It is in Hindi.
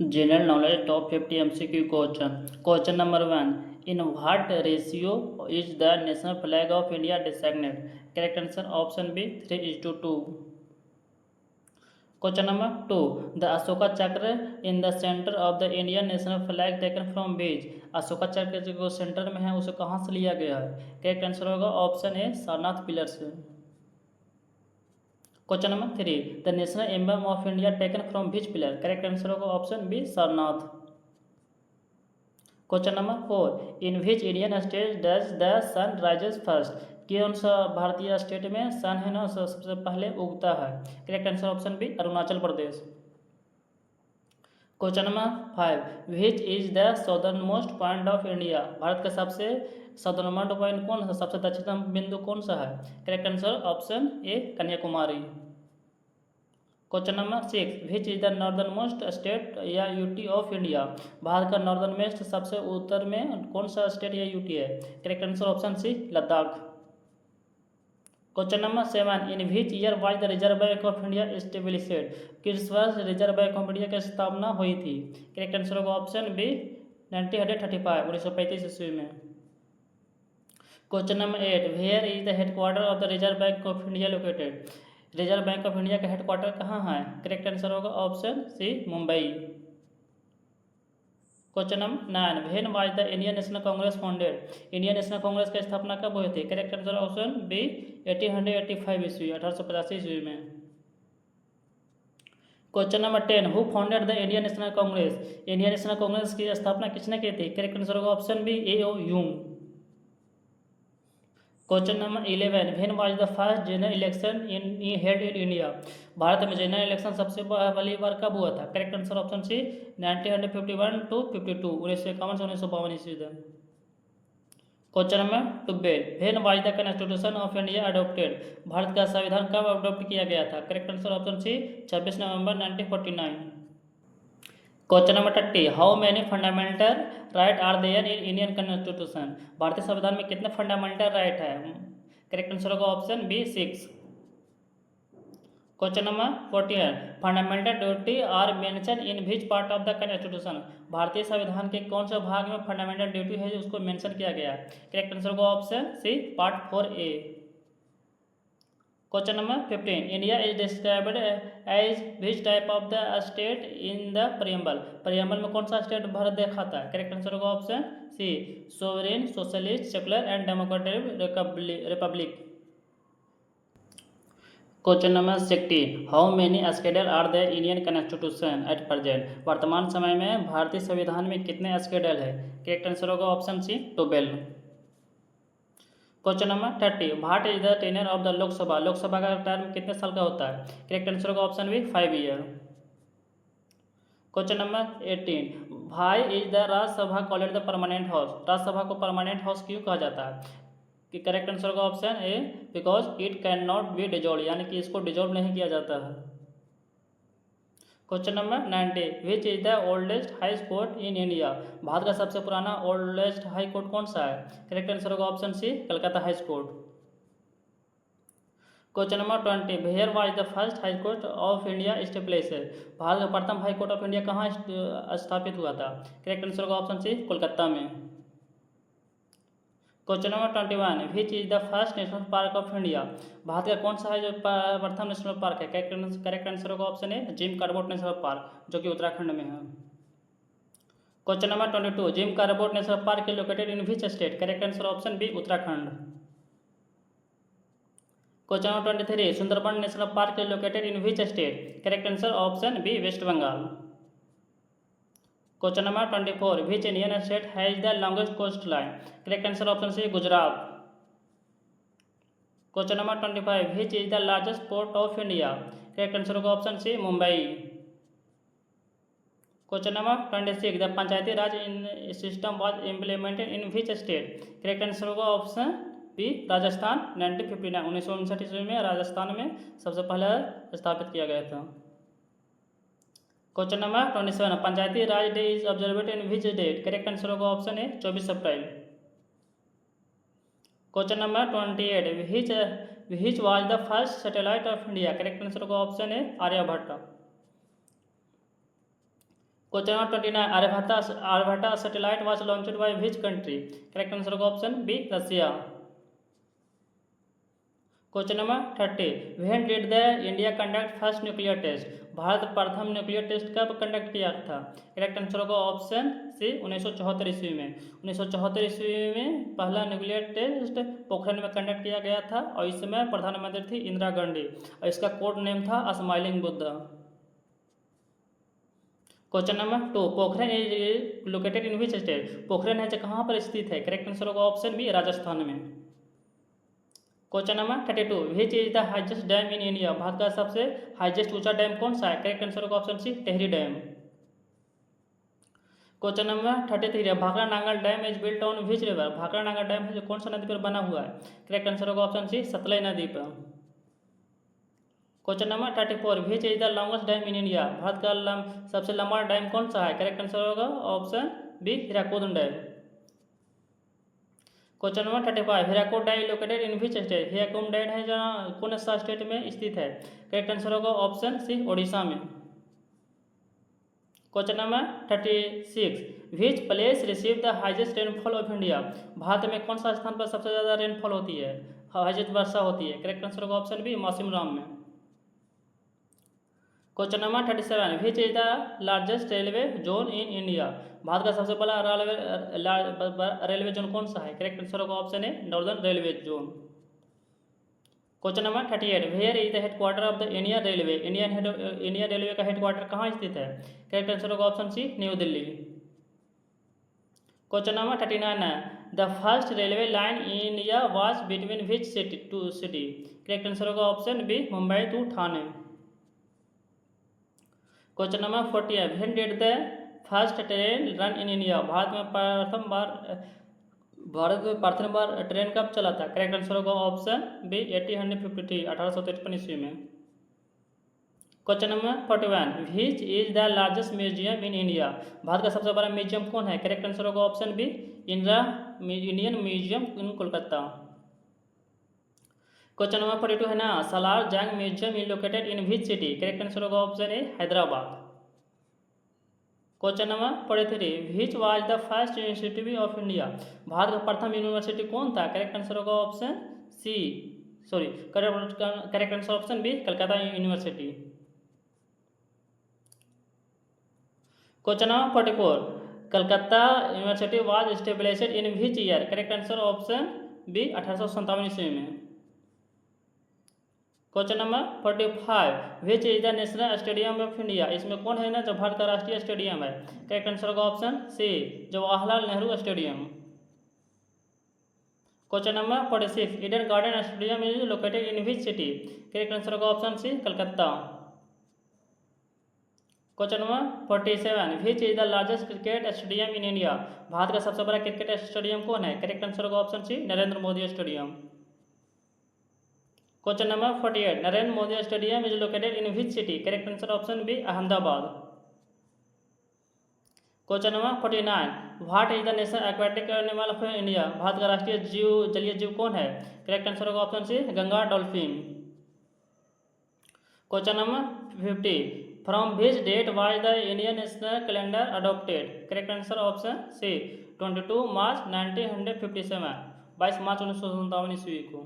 General knowledge top 50 MCQ question. Question number 1. In what ratio is the national flag of India designed? Correct answer option B 3:2. Question number 2. The Ashoka Chakra in the center of the Indian national flag taken from which? Ashoka चक्र जो सेंटर में है उसे कहाँ से लिया गया है? करेक्ट आंसर होगा ऑप्शन ए सारनाथ पिलर से। Question number 3. The national emblem of India taken from which pillar? Correct answer होगा option B Sarnath. Question number 4. In which Indian state does the sun rises first? कौन सा भारतीय स्टेट में सन है ना सबसे पहले उगता है? Correct answer option B Arunachal Pradesh. Question number 5. Which is the southern most point of India? Bharat का सबसे सदर्न मोस्ट पॉइंट कौन सा, सबसे दक्षिणतम बिंदु कौन सा है? Correct answer option A Kanyakumari. Question number 6. Which is the northern most state या यूटी ऑफ इंडिया? भारत का नॉर्दर्न मोस्ट सबसे उत्तर में कौन सा स्टेट या यूटी है? Correct answer option C Ladakh. Question number 7. In which year was the Reserve Bank of India established? किस वर्ष रिजर्व बैंक ऑफ इंडिया की स्थापना हुई थी? करेक्ट आंसर होगा ऑप्शन बी 1935 ईस्वी में। Question number 8. Where is the headquarter of the Reserve Bank of India located? Reserve Bank of India का हेडक्वार्टर कहाँ है? करेक्ट आंसर होगा option C Mumbai. Question number 9. When was the Indian National Congress founded? Indian National Congress की स्थापना कब हुई थी? करेक्ट आंसर ऑप्शन बी 1885 ईस्वी 1885 ईस्वी में। Question number 10. Who founded the Indian National Congress? Indian National Congress की स्थापना किसने की थी? करेक्ट आंसर होगा option B A O. Hume. Question number 11. When was the first general election in held in India? Bharat में जनरल इलेक्शन सबसे पहली बार कब हुआ था? Correct answer option C 1951 to 52 1951 से 1952 ईस्वी तक। Question number 12. When was the constitution of India adopted? Bharat का संविधान कब अडॉप्ट किया गया था? करेक्ट आंसर ऑप्शन सी 26 नवंबर 1949। Question number 30. How many fundamental right are there in Indian constitution? भारतीय संविधान में कितने फंडामेंटल राइट है? करेक्ट आंसर होगा option B 6। Question number 14. Fundamental duty are mention in which part of the constitution? भारतीय संविधान के कौन सा भाग में फंडामेंटल ड्यूटी है उसको मेंशन किया गया? करेक्ट आंसर होगा option C part 4A। Question number 15. India is described as which type of the state in the preamble? Preamble में कौन सा स्टेट भारत दिखाता है? करेक्ट आंसर होगा option C sovereign socialist secular and democratic republic. Question number 16. How many schedule are the Indian constitution at present? वर्तमान समय में भारतीय संविधान में कितने स्केड्यूल है? करेक्ट आंसर होगा option C 12। Question number 30. What is the tenure of the Lok Sabha? Lok Sabha का टर्म कितने साल का होता है? करेक्ट आंसर होगा option B 5 year. Question number 18. Why is the Rajya Sabha called the permanent house? Rajya Sabha को परमानेंट हाउस क्यों कहा जाता है? कि करेक्ट आंसर होगा option A because it can not be dissolve, यानी कि इसको डिजोल्व नहीं किया जाता है। Question number 90. Which is the oldest high court in India? Bharat का सबसे पुराना ओल्डेस्ट हाई कोर्ट कौन सा है? करेक्ट आंसर होगा option C Calcutta high court. Question number 20. Where was the first high court of India established? भारत का प्रथम हाई कोर्ट ऑफ इंडिया कहाँ स्थापित हुआ था? करेक्ट आंसर होगा ऑप्शन सी कोलकाता में। Question number 21. Which is the first national park of India? Bharat का कौन सा है जो प्रथम नेशनल पार्क है? करेक्ट आंसर होगा option A Jim Corbett national park जो कि उत्तराखंड में है। Question number 22. Jim Corbett national park is located in which state? Correct answer option B Uttarakhand. Question number 23. Sundarban national park is located in which state? Correct answer option B West Bengal. Question number 24. Which Indian state has the longest coast line? Correct answer option C Gujarat. Question number 25. Which is the largest port of India? Correct answer होगा option C Mumbai. Question number 26. The panchayati raj system was implemented in which state? Correct answer होगा ऑप्शन बी राजस्थान 1959 ईस्वी में राजस्थान में सबसे पहले स्थापित किया गया था। Question number 27. Panchayati Raj day is observed in which date? Correct answer होगा option A 24 April. Question number 28. Which was the first satellite of India? Correct answer होगा option A Aryabhata. Question number 29, Aryabhata satellite was launched by which country? Correct answer होगा option B, Russia. Question number 30, when did the India conduct first nuclear test? Bharat प्रथम न्यूक्लियर टेस्ट कब कंडक्ट किया था? करेक्ट आंसर होगा ऑप्शन सी, 1974 ईस्वी में। 1974 ईस्वी में पहला न्यूक्लियर टेस्ट पोखरण में कंडक्ट किया गया था और इस समय प्रधानमंत्री थी इंदिरा गांधी और इसका कोड नेम था smiling Buddha. Question number 2, Pokhran is located in which state? Pokhran है जो कहाँ पर स्थित है? करेक्ट आंसर होगा ऑप्शन बी, राजस्थान में। Question number 32, which is the highest dam in India? Bharat का सबसे हाइजेस्ट ऊंचा डैम कौन सा है? करेक्ट आंसर होगा option C, Tehri dam. Question number 33, Bhakra Nangal dam is built on which river? Bhakra Nangal dam है जो कौन सा नदी पर बना हुआ है? करेक्ट आंसर होगा ऑप्शन सी, सतलज नदी पर। Question number 34, which is the longest dam in India? Bharat का सबसे लंबा डैम कौन सा है? करेक्ट आंसर होगा option B, Hirakud dam. Question number 35, Hirakud dam located in which state? Hirakud dam है जहाँ कौन सा स्टेट में स्थित है? करेक्ट आंसर होगा ऑप्शन सी, ओडिशा में। Question number 36, which place receive the highest rainfall of India? Bharat में कौन सा स्थान पर सबसे ज़्यादा रेनफॉल होती है, हाइजेस्ट वर्षा होती है? करेक्ट आंसर होगा ऑप्शन बी, मौसिम राम में। Question number 37, which is the largest railway zone in India? Bharat का सबसे बड़ा रेलवे जोन कौन सा है? करेक्ट आंसर होगा option A, northern railway zone. Question number 38, where is the headquarter of the Indian railway? Indian railway का हेडक्वार्टर कहाँ स्थित है? करेक्ट आंसर होगा option C, New Delhi. Question number 39, the first railway line in India was between which city to city? Correct answer होगा option B, Mumbai to Thane. Question number 40, when did the first train run in India? Bharat में प्रथम बार ट्रेन कब चला था? करेक्ट आंसर होगा ऑप्शन बी, 1853, 1853 ईस्वी में। Question number 41, which is the largest museum in India? Bharat का सबसे बड़ा म्यूजियम कौन है? करेक्ट आंसर होगा option B, Indian museum in Kolkata. Question number 42 है ना, Salar Jung museum is located in which city? Correct answer होगा option A, Hyderabad. Question number 43, which was the first university of India? Bharat का प्रथम यूनिवर्सिटी कौन था? करेक्ट आंसर होगा option C, correct answer option B, Calcutta university. Question number 44, Calcutta university was established in which year? Correct answer option B, 1857 ईस्वी में। Question number 45, which is the national stadium of India? इसमें कौन है ना जो भारत का राष्ट्रीय स्टेडियम है? करेक्ट आंसर होगा option C, Jawaharlal Nehru stadium. Question number 46, Eden garden stadium is located in which city? Correct answer होगा option C, Calcutta. Question number 47, which is the largest cricket stadium in India? Bharat का सबसे बड़ा क्रिकेट स्टेडियम कौन है? करेक्ट आंसर होगा option C, Narendra Modi stadium. Question number 48, Narendra Modi stadium is located in which city? Correct answer option B, Ahmedabad. Question number 49, what is the national aquatic animal of India? Bharat का राष्ट्रीय जलीय जीव कौन है? करेक्ट आंसर होगा option C, Ganga dolphin. Question number 50, from which date was the Indian national calendar adopted? Correct answer option C, 22 March 1957, 22 March 1957 ईस्वी को।